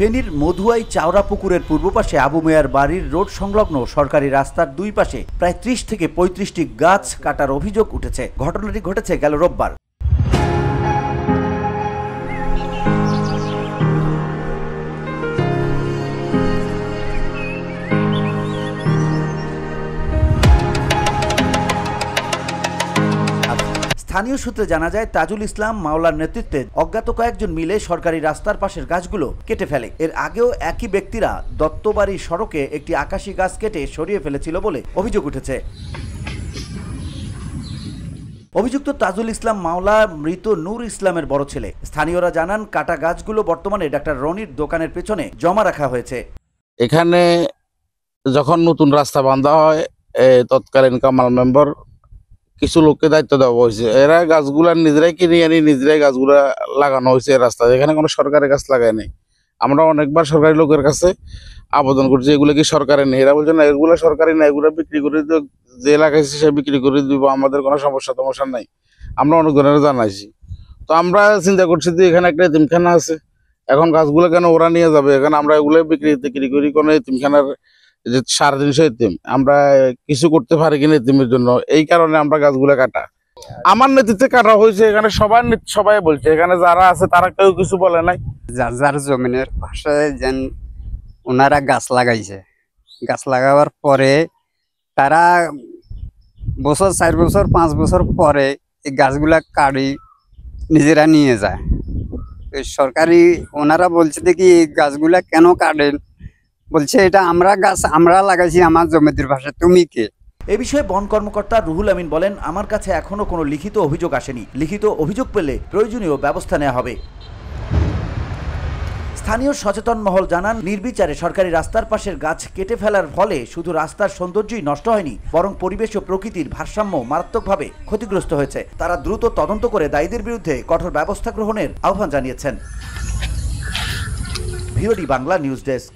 ফেনীর মধুয়াই চাওড়া পুকুরের পূর্ব পাশে আবু মেয়ার বাড়ির রোড সংলগ্ন সরকারি রাস্তার দুই পাশে প্রায় ৩০ থেকে ৩৫টি গাছ কাটার অভিযোগ উঠেছে। ঘটনাটি ঘটেছে গেল রোববার। স্থানীয় সূত্রে জানা যায়, তাজুল ইসলাম মাওলার নেতৃত্বে অজ্ঞাত কয়েকজন মিলে সরকারি রাস্তার পাশের গাছগুলো কেটে ফেলে। এর আগেও একই ব্যক্তিরা দত্তবাড়ি সড়কে একটি আকাশী গাছ কেটে সরিয়ে ফেলেছিল বলে অভিযোগ উঠেছে। অভিযুক্ত তাজুল ইসলাম মাওলা মৃত নূর ইসলামের বড় ছেলে। স্থানীয়রা জানান, কাটা গাছগুলো বর্তমানে ডাক্তার রনির দোকানের পেছনে জমা রাখা হয়েছে। এখানে যখন নতুন রাস্তা বাঁধা হয়, তৎকালীন কামাল মেম্বার কিছু লোককে দায়িত্ব দেওয়া হয়েছে। এরা গাছগুলা নিজেরাই কিনে আনি নিজেরাই গাছগুলা লাগানো হয়েছে রাস্তায়। এখানে কোনো সরকারি গাছ লাগায় নেই। আমরা অনেকবার সরকারি লোকের কাছে আবেদন করছি, এগুলো কি সরকারি নেই? এরা বলছে না, এগুলো সরকারি না, এগুলো বিক্রি করে যে লাগাইছে সে বিক্রি করে দিব, আমাদের কোনো সমস্যা নাই। আমরা অনেক ধরনের জানাইছি। তো আমরা চিন্তা করছি যে এখানে একটা এতিমখানা আছে, এখন গাছগুলো কেন ওরা নিয়ে যাবে? এখানে আমরা এগুলো বিক্রি করি, কোনো এতিমখানার যে 350 এতিম, আমরা কিছু করতে পারি কিনা এতিমের জন্য, এই কারণে আমরা গাছগুলো কাটা। আমার নেতৃত্বে কাটা হয়েছে। এখানে সবাই বলছে, এখানে যারা আছে তারা কেউ কিছু বলে নাই। যার জমিনের পাশে যেন ওনারা গাছ লাগাইছে, গাছ লাগাবার পরে তারা 4 বছর 5 বছর পরে এই গাছগুলা কাটি নিজেরা নিয়ে যায়। সরকারি ওনারা বলছে দেখি এই গাছগুলা কেন কাটেন? বলছে এটা আমরা লাগাইছি আমার জমিদের পাশে, তুমি কে? এ বিষয়ে বন কর্মকর্তা রুহুল আমিন বলেন, আমার কাছে এখনো কোনো লিখিত অভিযোগ আসেনি। লিখিত অভিযোগ পেলে প্রয়োজনীয় ব্যবস্থা নেওয়া হবে। স্থানীয় সচেতন মহল জানান, নির্বিচারে সরকারি রাস্তার পাশের গাছ কেটে ফেলার ফলে শুধু রাস্তার সৌন্দর্যই নষ্ট হয়নি, বরং পরিবেশ ও প্রকৃতির ভারসাম্য মারাত্মকভাবে ক্ষতিগ্রস্ত হয়েছে। তারা দ্রুত তদন্ত করে দায়ীদের বিরুদ্ধে কঠোর ব্যবস্থা গ্রহণের আহ্বান জানিয়েছেন। VOD Bangla news desk.